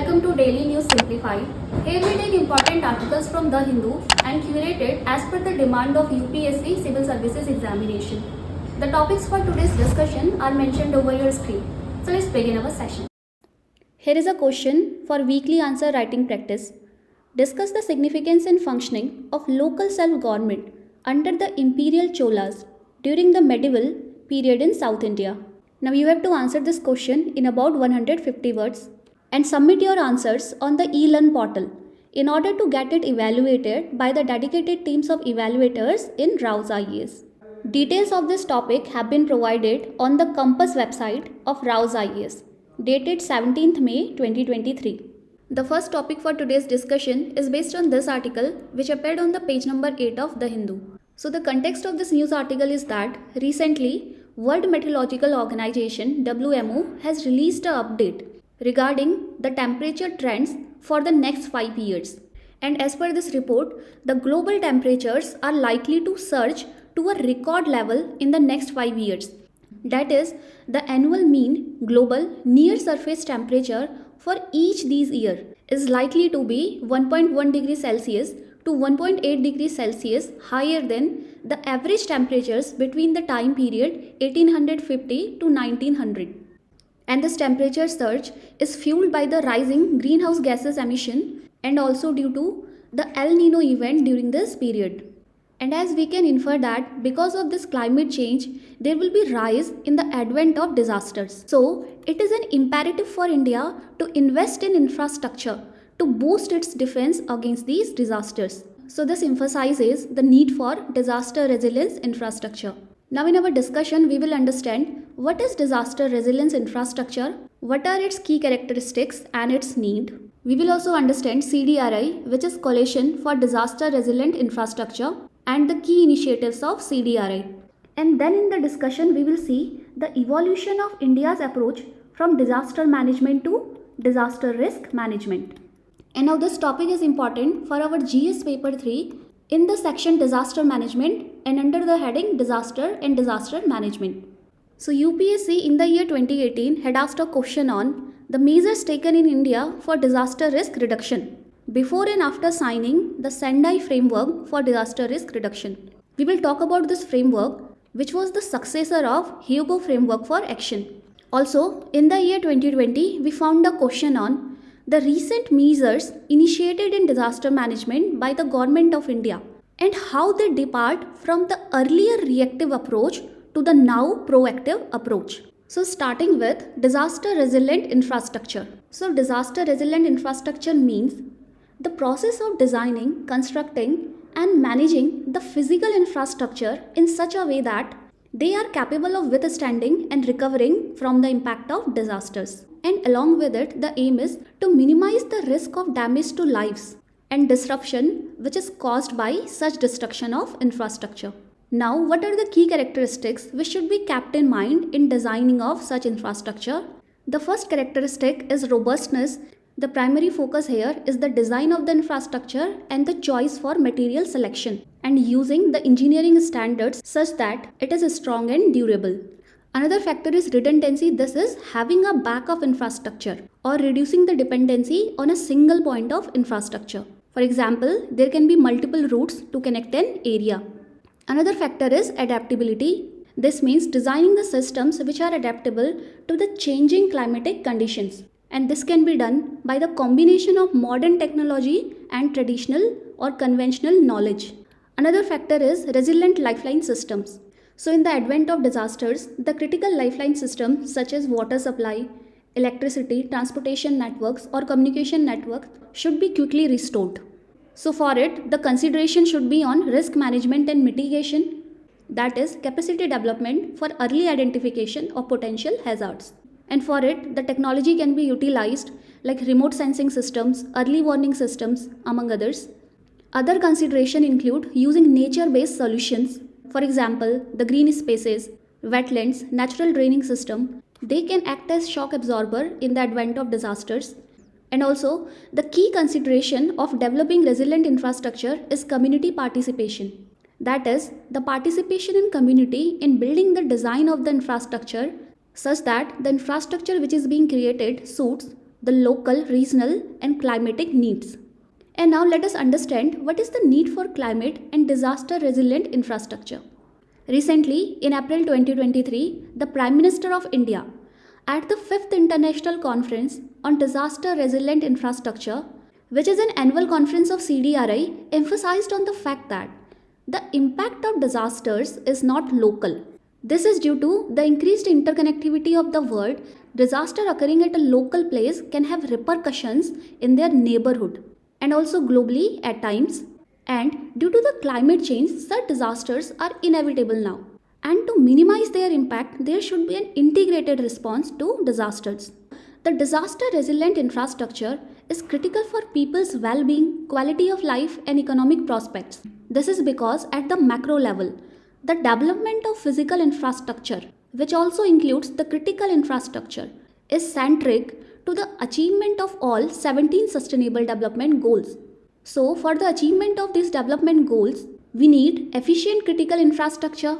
welcome to Daily News Simplified. Here we take important articles from The Hindu and curate it as per the demand of UPSC Civil Services Examination. The topics for today's discussion are mentioned over your screen. So let's begin our session. Here is a question for weekly answer writing practice. Discuss the significance and functioning of local self-government under the imperial Cholas during the medieval period in South India. Now you have to answer this question in about 150 words and submit your answers on the eLearn portal in order to get it evaluated by the dedicated teams of evaluators in Rao's IAS. Details of this topic have been provided on the Compass website of Rao's IAS, dated 17th May 2023. The first topic for today's discussion is based on this article which appeared on the page number 8 of The Hindu. So the context of this news article is that recently World Meteorological Organization WMO has released an update regarding the temperature trends for the next 5 years. And as per this report, the global temperatures are likely to surge to a record level in the next 5 years. That is, the annual mean global near surface temperature for each these year is likely to be 1.1 degrees Celsius to 1.8 degrees Celsius higher than the average temperatures between the time period 1850 to 1900. And this temperature surge is fueled by the rising greenhouse gases emission and also due to the El Nino event during this period. And as we can infer that because of this climate change, there will be rise in the advent of disasters. So it is an imperative for India to invest in infrastructure to boost its defense against these disasters. So this emphasizes the need for disaster resilience infrastructure. Now in our discussion, we will understand what is disaster resilience infrastructure, what are its key characteristics and its need. We will also understand CDRI, which is Coalition for Disaster Resilient Infrastructure, and the key initiatives of CDRI. And then in the discussion, we will see the evolution of India's approach from disaster management to disaster risk management. And now this topic is important for our GS paper 3 in the section disaster management and under the heading disaster and disaster management. So UPSC in the year 2018 had asked a question on the measures taken in India for disaster risk reduction before and after signing the Sendai framework for disaster risk reduction. We will talk about this framework, which was the successor of Hyogo framework for action. Also, in the year 2020, we found a question on the recent measures initiated in disaster management by the Government of India and how they depart from the earlier reactive approach to the now proactive approach. So starting with disaster resilient infrastructure. So disaster resilient infrastructure means the process of designing, constructing and managing the physical infrastructure in such a way that they are capable of withstanding and recovering from the impact of disasters. And along with it, the aim is to minimize the risk of damage to lives and disruption which is caused by such destruction of infrastructure. Now, what are the key characteristics which should be kept in mind in designing of such infrastructure? The first characteristic is robustness. The primary focus here is the design of the infrastructure and the choice for material selection and using the engineering standards such that it is strong and durable. Another factor is redundancy. This is having a backup infrastructure or reducing the dependency on a single point of infrastructure. For example, there can be multiple routes to connect an area. Another factor is adaptability. This means designing the systems which are adaptable to the changing climatic conditions. And this can be done by the combination of modern technology and traditional or conventional knowledge. Another factor is resilient lifeline systems. So in the advent of disasters, the critical lifeline systems such as water supply, electricity, transportation networks or communication networks should be quickly restored. So for it, the consideration should be on risk management and mitigation, that is capacity development for early identification of potential hazards. And for it, the technology can be utilized like remote sensing systems, early warning systems, among others. Other consideration include using nature-based solutions. For example, the green spaces, wetlands, natural draining system, they can act as shock absorber in the advent of disasters. And also, the key consideration of developing resilient infrastructure is community participation. That is, the participation in community in building the design of the infrastructure such that the infrastructure which is being created suits the local, regional, and climatic needs. And now let us understand what is the need for climate and disaster resilient infrastructure. Recently, in April 2023, the Prime Minister of India, at the 5th International Conference on Disaster Resilient Infrastructure, which is an annual conference of CDRI, emphasized on the fact that the impact of disasters is not local. This is due to the increased interconnectivity of the world. Disaster occurring at a local place can have repercussions in their neighborhood and also globally at times. And due to the climate change, such disasters are inevitable now. And to minimize their impact, there should be an integrated response to disasters. The disaster resilient infrastructure is critical for people's well-being, quality of life, and economic prospects. This is because at the macro level, the development of physical infrastructure, which also includes the critical infrastructure, is centric to the achievement of all 17 Sustainable Development Goals. So, for the achievement of these development goals, we need efficient critical infrastructure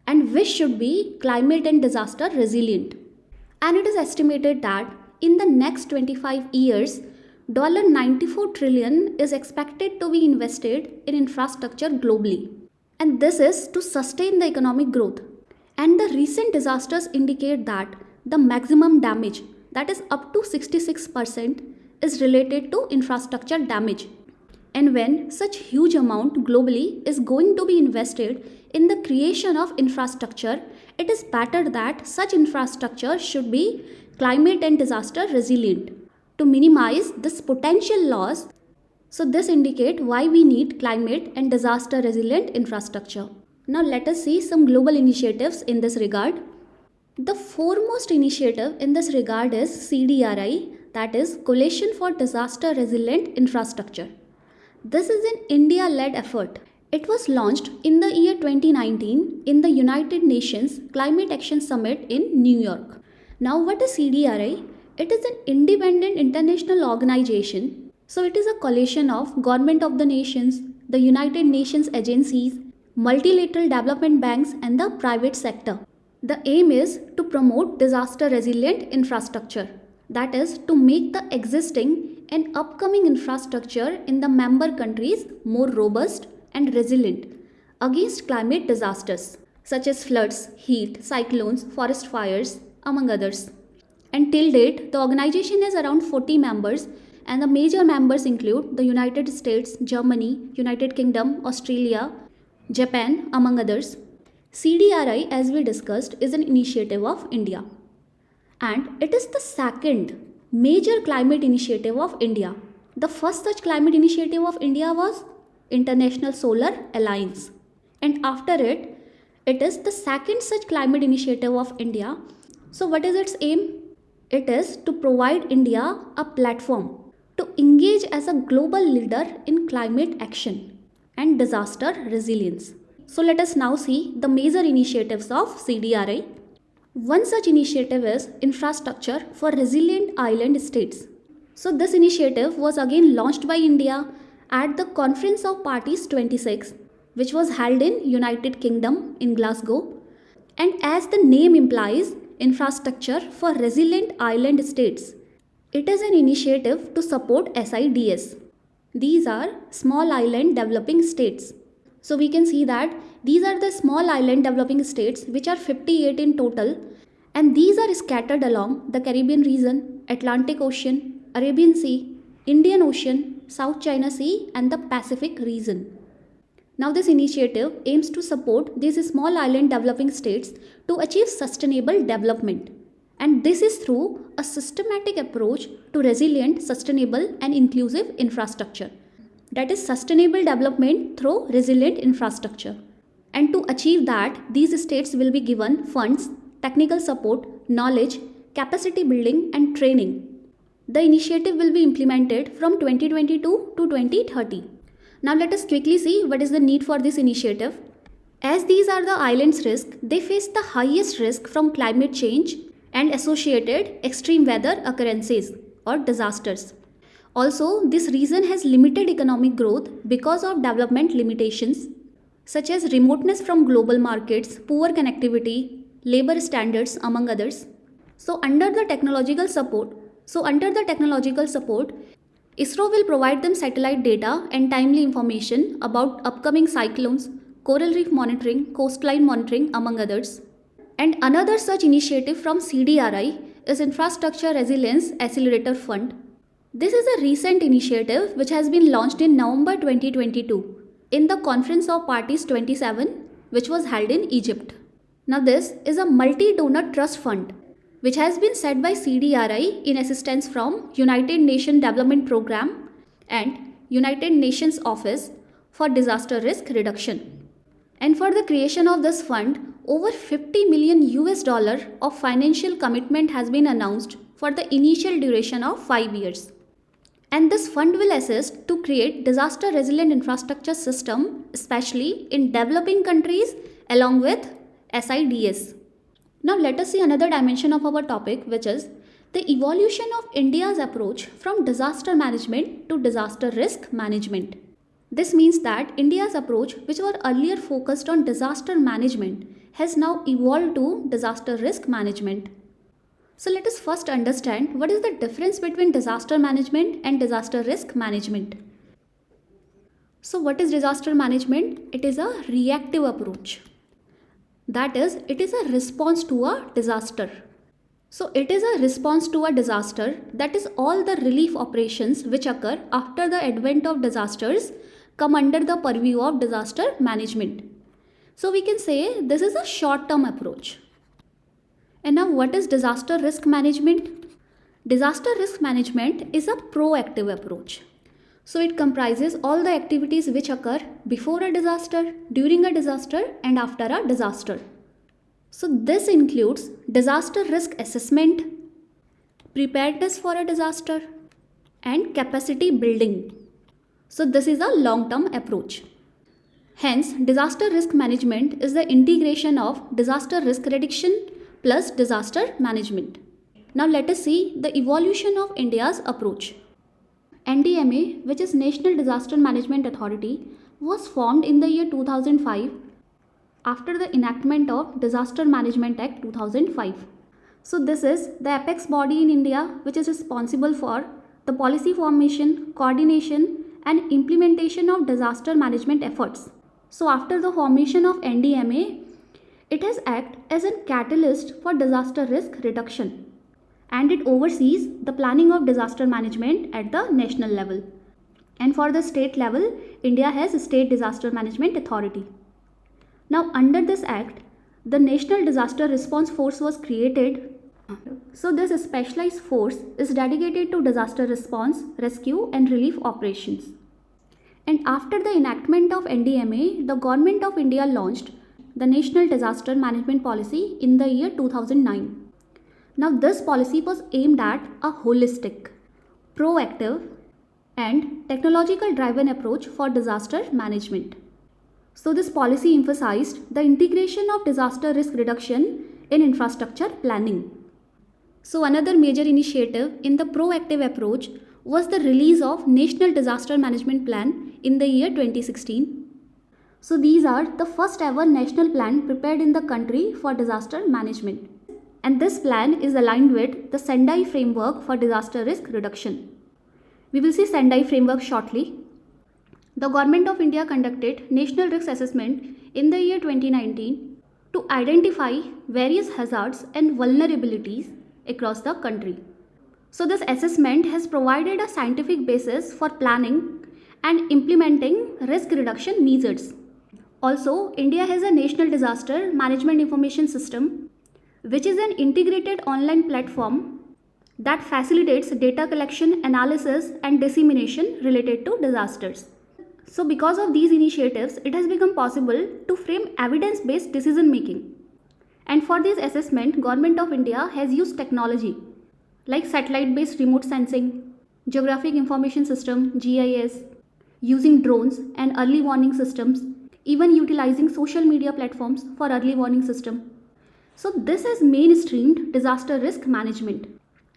and which should be climate and disaster resilient. And it is estimated that in the next 25 years, $94 trillion is expected to be invested in infrastructure globally. And this is to sustain the economic growth. And the recent disasters indicate that the maximum damage, that is up to 66%, is related to infrastructure damage. And when such huge amount globally is going to be invested in the creation of infrastructure, it is better that such infrastructure should be climate and disaster resilient to minimize this potential loss. So this indicates why we need climate and disaster resilient infrastructure. Now let us see some global initiatives in this regard. The foremost initiative in this regard is CDRI, that is Coalition for Disaster Resilient Infrastructure. This is an India-led effort. It was launched in the year 2019 in the United Nations Climate Action Summit in New York. Now what is CDRI? It is an independent international organization. So it is a coalition of government of the nations, the United Nations agencies, multilateral development banks and the private sector. The aim is to promote disaster resilient infrastructure. That is to make the existing and upcoming infrastructure in the member countries more robust and resilient against climate disasters such as floods, heat, cyclones, forest fires, among others. And till date, the organization has around 40 members and the major members include the United States, Germany, United Kingdom, Australia, Japan, among others. CDRI, as we discussed, is an initiative of India. And it is the second major climate initiative of India. The first such climate initiative of India was International Solar Alliance. And after it, it is the second such climate initiative of India. So what is its aim? It is to provide India a platform to engage as a global leader in climate action and disaster resilience. So let us now see the major initiatives of CDRI. One such initiative is Infrastructure for Resilient Island States. So this initiative was again launched by India at the Conference of Parties 26, which was held in United Kingdom in Glasgow. And as the name implies, Infrastructure for Resilient Island States. It is an initiative to support SIDS. These are Small Island Developing States. So we can see that these are the small island developing states, which are 58 in total, and these are scattered along the Caribbean region, Atlantic Ocean, Arabian Sea, Indian Ocean, South China Sea and the Pacific region. Now this initiative aims to support these small island developing states to achieve sustainable development. And this is through a systematic approach to resilient, sustainable and inclusive infrastructure. That is sustainable development through resilient infrastructure. And to achieve that, these states will be given funds, technical support, knowledge, capacity building and training. The initiative will be implemented from 2022 to 2030. Now let us quickly see what is the need for this initiative. As these are the islands' risk, they face the highest risk from climate change and associated extreme weather occurrences or disasters. Also, this region has limited economic growth because of development limitations such as remoteness from global markets, poor connectivity, labor standards, among others. So under the technological support, So under the technological support, ISRO will provide them satellite data and timely information about upcoming cyclones, coral reef monitoring, coastline monitoring, among others. And another such initiative from CDRI is Infrastructure Resilience Accelerator Fund. This is a recent initiative which has been launched in November 2022 in the Conference of Parties 27, which was held in Egypt. Now this is a multi-donor trust fund which has been set by CDRI in assistance from United Nations Development Programme and United Nations Office for Disaster Risk Reduction. And for the creation of this fund, over $50 million of financial commitment has been announced for the initial duration of 5 years. And this fund will assist to create disaster resilient infrastructure system, especially in developing countries along with SIDS. Now let us see another dimension of our topic, which is the evolution of India's approach from disaster management to disaster risk management. This means that India's approach, which was earlier focused on disaster management, has now evolved to disaster risk management. So let us first understand what is the difference between disaster management and disaster risk management. So what is disaster management? It is a reactive approach. That is, it is a response to a disaster. So it is a response to a disaster, that is all the relief operations which occur after the advent of disasters come under the purview of disaster management. So we can say this is a short-term approach. And now what is disaster risk management? Disaster risk management is a proactive approach. So it comprises all the activities which occur before a disaster, during a disaster and after a disaster. So this includes disaster risk assessment, preparedness for a disaster and capacity building. So this is a long-term approach. Hence, disaster risk management is the integration of disaster risk reduction plus disaster management. Now let us see the evolution of India's approach. NDMA, which is National Disaster Management Authority, was formed in the year 2005 after the enactment of Disaster Management Act 2005. So this is the apex body in India which is responsible for the policy formation, coordination and implementation of disaster management efforts. So after the formation of NDMA, it has acted as a catalyst for disaster risk reduction, and it oversees the planning of disaster management at the national level. And for the state level, India has a State Disaster Management Authority. Now under this act, the National Disaster Response Force was created. So this specialized force is dedicated to disaster response, rescue and relief operations. And after the enactment of NDMA, the Government of India launched the National Disaster Management Policy in the year 2009. Now this policy was aimed at a holistic, proactive and technological driven approach for disaster management. So this policy emphasized the integration of disaster risk reduction in infrastructure planning. So another major initiative in the proactive approach was the release of National Disaster Management Plan in the year 2016. So these are the first ever national plan prepared in the country for disaster management. And this plan is aligned with the Sendai framework for disaster risk reduction. We will see Sendai framework shortly. The Government of India conducted national risk assessment in the year 2019 to identify various hazards and vulnerabilities across the country. So this assessment has provided a scientific basis for planning and implementing risk reduction measures. Also, India has a National Disaster Management Information System, which is an integrated online platform that facilitates data collection, analysis and dissemination related to disasters. So because of these initiatives, it has become possible to frame evidence-based decision making. And for this assessment, Government of India has used technology like satellite-based remote sensing, geographic information system (GIS), using drones and early warning systems, even utilizing social media platforms for early warning system. So this is mainstreamed disaster risk management.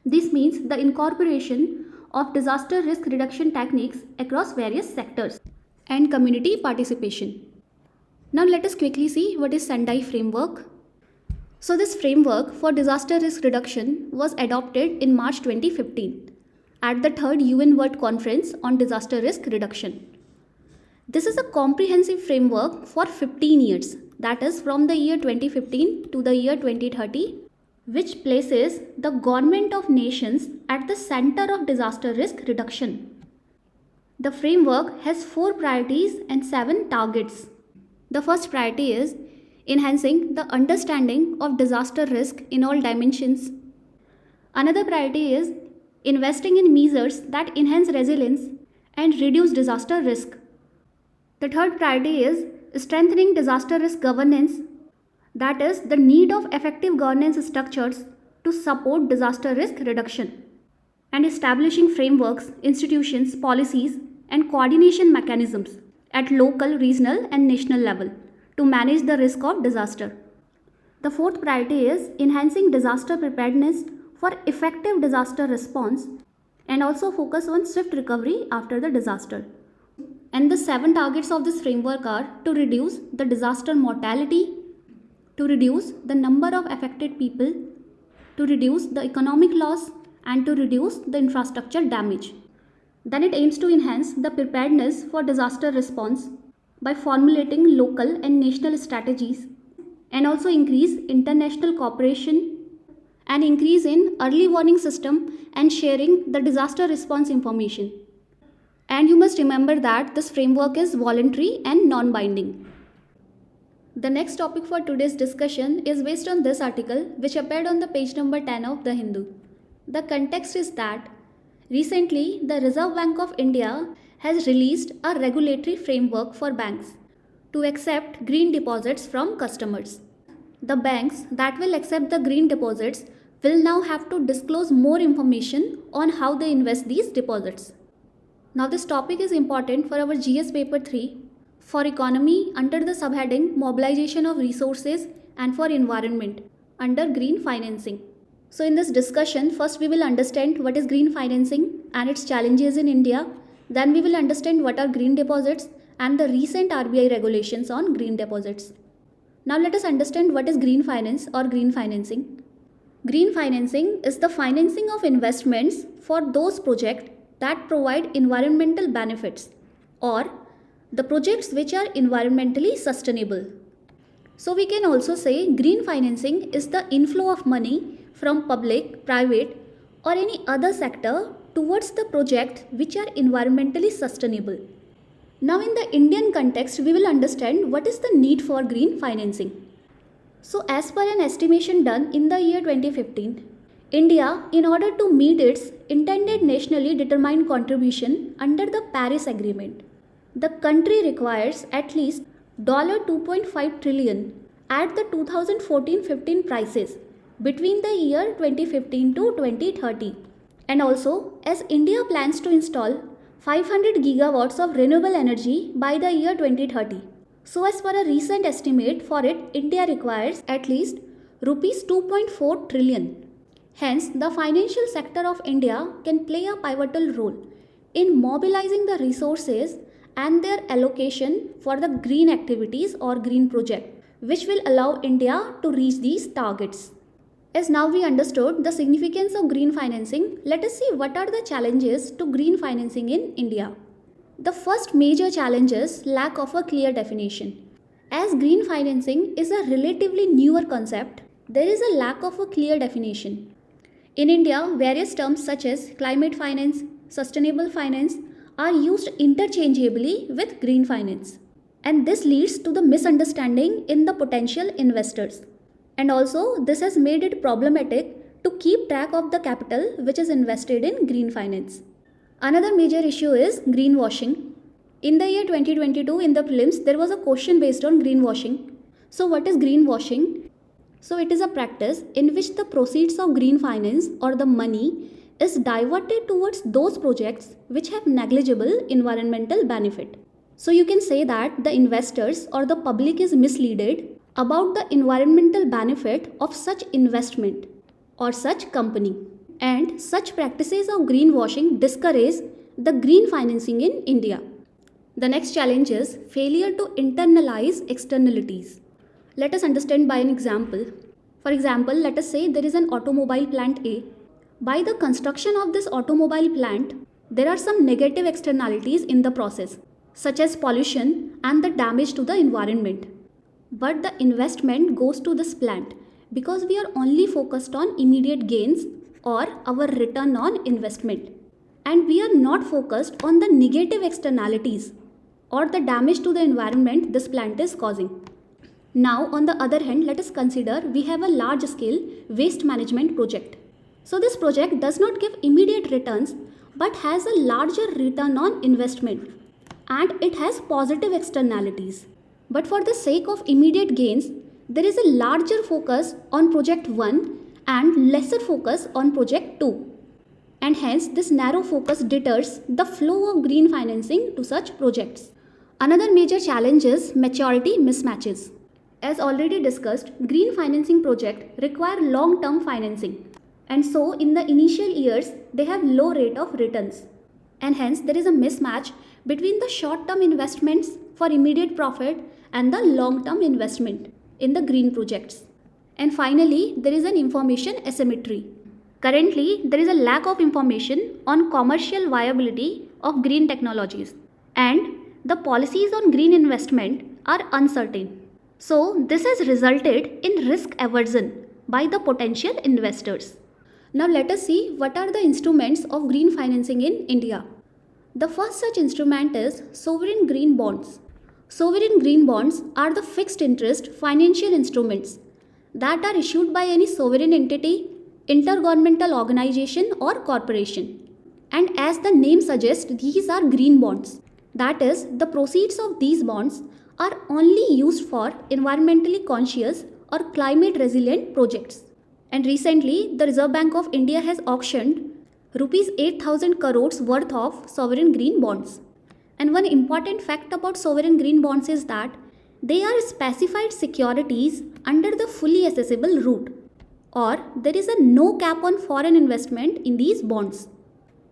This means the incorporation of disaster risk reduction techniques across various sectors and community participation. Now let us quickly see what is Sendai framework. So this framework for disaster risk reduction was adopted in March 2015 at the 3rd UN World Conference on Disaster Risk Reduction. This is a comprehensive framework for 15 years, that is from the year 2015 to the year 2030, which places the government of nations at the center of disaster risk reduction. The framework has 4 priorities and 7 targets. The first priority is enhancing the understanding of disaster risk in all dimensions. Another priority is investing in measures that enhance resilience and reduce disaster risk. The third priority is strengthening disaster risk governance, that is, the need of effective governance structures to support disaster risk reduction, and establishing frameworks, institutions, policies, and coordination mechanisms at local, regional, and national level to manage the risk of disaster. The fourth priority is enhancing disaster preparedness for effective disaster response and also focus on swift recovery after the disaster. And the 7 targets of this framework are to reduce the disaster mortality, to reduce the number of affected people, to reduce the economic loss, and to reduce the infrastructure damage. Then it aims to enhance the preparedness for disaster response by formulating local and national strategies, and also increase international cooperation and increase in early warning system and sharing the disaster response information. And you must remember that this framework is voluntary and non-binding. The next topic for today's discussion is based on this article which appeared on the page number 10 of The Hindu. The context is that recently the Reserve Bank of India has released a regulatory framework for banks to accept green deposits from customers. The banks that will accept the green deposits will now have to disclose more information on how they invest these deposits. Now this topic is important for our GS paper 3 for economy under the subheading mobilization of resources and for environment under green financing. So in this discussion, first we will understand what is green financing and its challenges in India. Then we will understand what are green deposits and the recent RBI regulations on green deposits. Now let us understand what is green finance or green financing. Green financing is the financing of investments for those projects that provide environmental benefits or the projects which are environmentally sustainable. So we can also say green financing is the inflow of money from public, private or any other sector towards the projects which are environmentally sustainable. Now in the Indian context, we will understand what is the need for green financing. So as per an estimation done in the year 2015, India, in order to meet its intended nationally determined contribution under the Paris Agreement, the country requires at least $2.5 trillion at the 2014-15 prices between the year 2015 to 2030. And also, as India plans to install 500 gigawatts of renewable energy by the year 2030. So as per a recent estimate for it, India requires at least rupees 2.4 trillion. Hence, the financial sector of India can play a pivotal role in mobilizing the resources and their allocation for the green activities or green project, which will allow India to reach these targets. As now we understood the significance of green financing, let us see what are the challenges to green financing in India. The first major challenge is lack of a clear definition. As green financing is a relatively newer concept, there is a lack of a clear definition. In India, various terms such as climate finance, sustainable finance are used interchangeably with green finance. And this leads to the misunderstanding in the potential investors. And also, this has made it problematic to keep track of the capital which is invested in green finance. Another major issue is greenwashing. In the year 2022, in the prelims, there was a question based on greenwashing. So what is greenwashing? So it is a practice in which the proceeds of green finance or the money is diverted towards those projects which have negligible environmental benefit. So you can say that the investors or the public is misled about the environmental benefit of such investment or such company. And such practices of greenwashing discourage the green financing in India. The next challenge is failure to internalize externalities. Let us understand by an example. For example, let us say there is an automobile plant A. By the construction of this automobile plant, there are some negative externalities in the process, such as pollution and the damage to the environment. But the investment goes to this plant because we are only focused on immediate gains or our return on investment. And we are not focused on the negative externalities or the damage to the environment this plant is causing. Now, on the other hand, let us consider we have a large scale waste management project. So this project does not give immediate returns but has a larger return on investment and it has positive externalities. But for the sake of immediate gains, there is a larger focus on project 1 and lesser focus on project 2. And hence this narrow focus deters the flow of green financing to such projects. Another major challenge is maturity mismatches. As already discussed, green financing projects require long-term financing. And so in the initial years, they have low rate of returns. And hence there is a mismatch between the short-term investments for immediate profit and the long-term investment in the green projects. And finally, there is an information asymmetry. Currently, there is a lack of information on commercial viability of green technologies and the policies on green investment are uncertain. So, this has resulted in risk aversion by the potential investors. Now, let us see what are the instruments of green financing in India. The first such instrument is sovereign green bonds. Sovereign green bonds are the fixed interest financial instruments that are issued by any sovereign entity, intergovernmental organization or corporation. And as the name suggests, these are green bonds. That is, the proceeds of these bonds are only used for environmentally conscious or climate resilient projects. And recently, the Reserve Bank of India has auctioned rupees 8,000 crores worth of sovereign green bonds. And one important fact about sovereign green bonds is that they are specified securities under the fully accessible route, or there is a no cap on foreign investment in these bonds.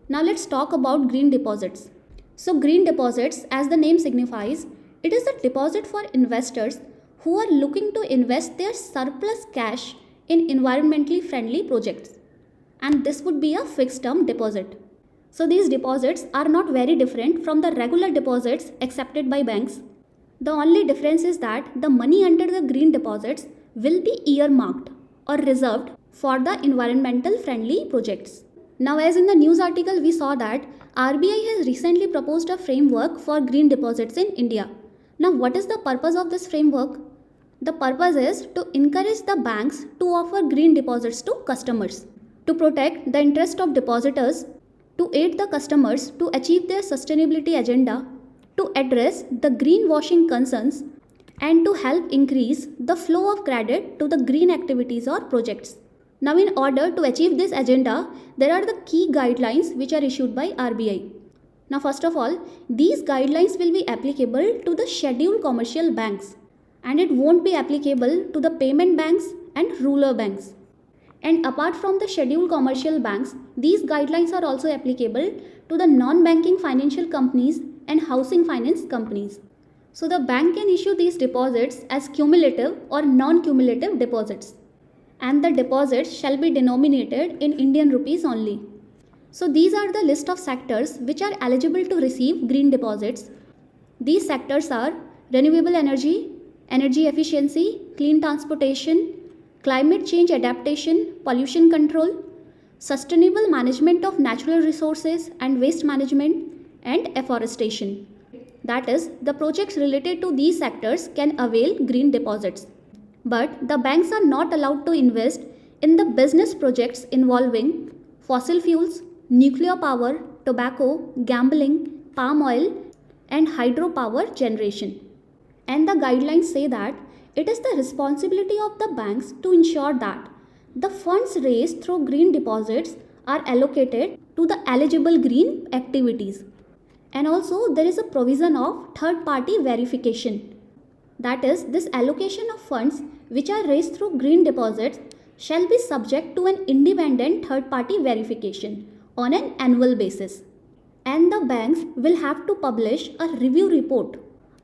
Now let's talk about green deposits. So green deposits, as the name signifies, it is a deposit for investors who are looking to invest their surplus cash in environmentally friendly projects. And this would be a fixed term deposit. So these deposits are not very different from the regular deposits accepted by banks. The only difference is that the money under the green deposits will be earmarked or reserved for the environmental friendly projects. Now, as in the news article, we saw that RBI has recently proposed a framework for green deposits in India. Now, what is the purpose of this framework? The purpose is to encourage the banks to offer green deposits to customers, to protect the interest of depositors, to aid the customers to achieve their sustainability agenda, to address the greenwashing concerns, and to help increase the flow of credit to the green activities or projects. Now, in order to achieve this agenda, there are the key guidelines which are issued by RBI. Now, first of all, these guidelines will be applicable to the scheduled commercial banks, and it won't be applicable to the payment banks and rural banks. And apart from the scheduled commercial banks, these guidelines are also applicable to the non-banking financial companies and housing finance companies. So the bank can issue these deposits as cumulative or non-cumulative deposits. And the deposits shall be denominated in Indian rupees only. So these are the list of sectors which are eligible to receive green deposits. These sectors are renewable energy, energy efficiency, clean transportation, climate change adaptation, pollution control, sustainable management of natural resources and waste management, and afforestation. That is, the projects related to these sectors can avail green deposits. But the banks are not allowed to invest in the business projects involving fossil fuels, nuclear power, tobacco, gambling, palm oil, and hydropower generation. And the guidelines say that it is the responsibility of the banks to ensure that the funds raised through green deposits are allocated to the eligible green activities. And also there is a provision of third-party verification. That is, this allocation of funds which are raised through green deposits shall be subject to an independent third-party verification on an annual basis. And the banks will have to publish a review report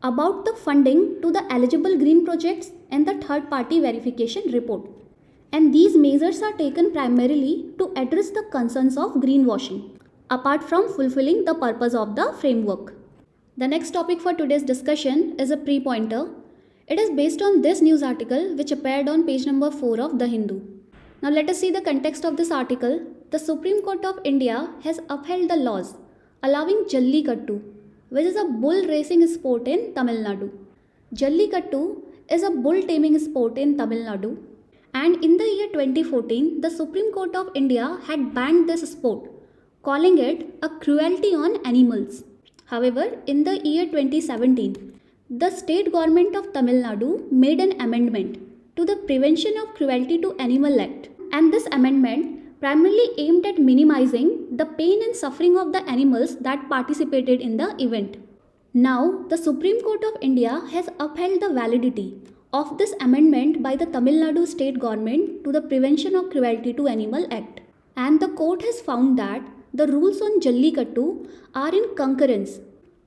about the funding to the eligible green projects and the third-party verification report. and these measures are taken primarily to address the concerns of greenwashing, apart from fulfilling the purpose of the framework. The next topic for today's discussion is a pre-pointer. It is based on this news article which appeared on page number 4 of The Hindu. Now let us see the context of this article. The Supreme Court of India has upheld the laws allowing Jallikattu, which is a bull racing sport in Tamil Nadu. Jallikattu is a bull taming sport in Tamil Nadu, and in the year 2014, the Supreme Court of India had banned this sport, calling it a cruelty on animals. However, in the year 2017, the state government of Tamil Nadu made an amendment to the Prevention of Cruelty to Animal Act, and this amendment primarily aimed at minimizing the pain and suffering of the animals that participated in the event. Now, the Supreme Court of India has upheld the validity of this amendment by the Tamil Nadu state government to the Prevention of Cruelty to Animal Act, and the court has found that the rules on Jallikattu are in concurrence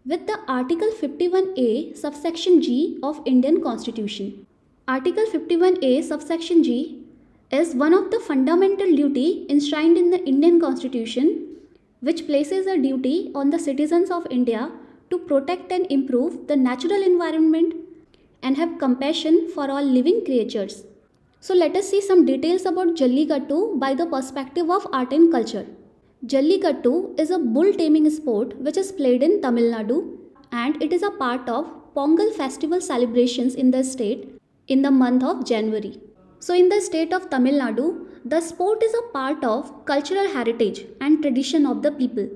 with the Article 51A subsection G of Indian Constitution. Article 51A subsection G is one of the fundamental duty enshrined in the Indian Constitution, which places a duty on the citizens of India to protect and improve the natural environment and have compassion for all living creatures. So let us see some details about Jallikattu by the perspective of art and culture. Jallikattu is a bull taming sport which is played in Tamil Nadu, and it is a part of Pongal festival celebrations in the state in the month of January. So in the state of Tamil Nadu, the sport is a part of cultural heritage and tradition of the people.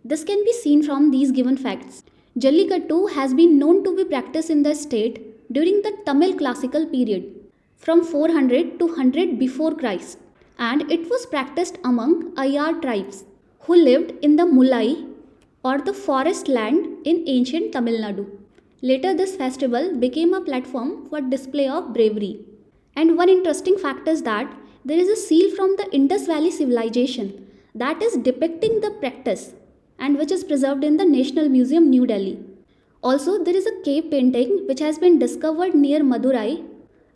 This can be seen from these given facts. Jallikattu has been known to be practiced in the state during the Tamil classical period from 400 to 100 before Christ, and it was practiced among Ayar tribes who lived in the Mulai or the forest land in ancient Tamil Nadu. Later, this festival became a platform for display of bravery. And one interesting fact is that there is a seal from the Indus Valley civilization that is depicting the practice and which is preserved in the National Museum, New Delhi. Also, there is a cave painting which has been discovered near Madurai,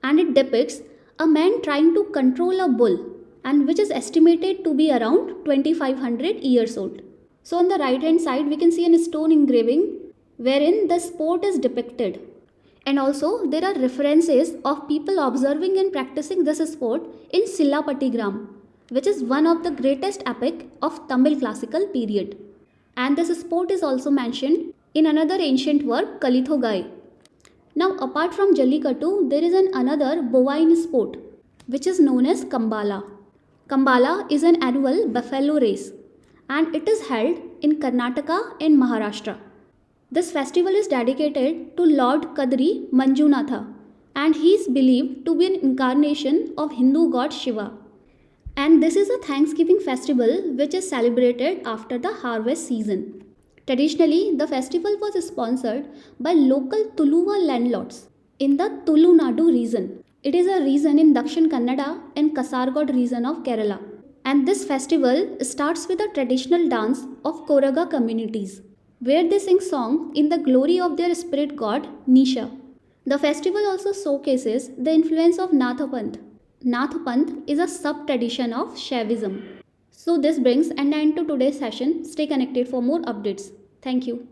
and it depicts a man trying to control a bull, and which is estimated to be around 2500 years old. So on the right hand side we can see a stone engraving wherein the sport is depicted, and also there are references of people observing and practicing this sport in Sillapattigram, which is one of the greatest epic of Tamil classical period, and this sport is also mentioned in another ancient work, Kalithogai. Now apart from Jallikattu, there is another bovine sport which is known as Kambala. Kambala is an annual buffalo race, and it is held in Karnataka and Maharashtra. This festival is dedicated to Lord Kadri Manjunatha, and he is believed to be an incarnation of Hindu god Shiva. And this is a Thanksgiving festival which is celebrated after the harvest season. Traditionally, the festival was sponsored by local Tuluva landlords in the Tulunadu region. It is a region in Dakshin Kannada and Kasargod region of Kerala. And this festival starts with a traditional dance of Koraga communities, where they sing songs in the glory of their spirit god Nisha. The festival also showcases the influence of Nathapanth. Nathapanth is a sub-tradition of Shaivism. So this brings an end to today's session. Stay connected for more updates. Thank you.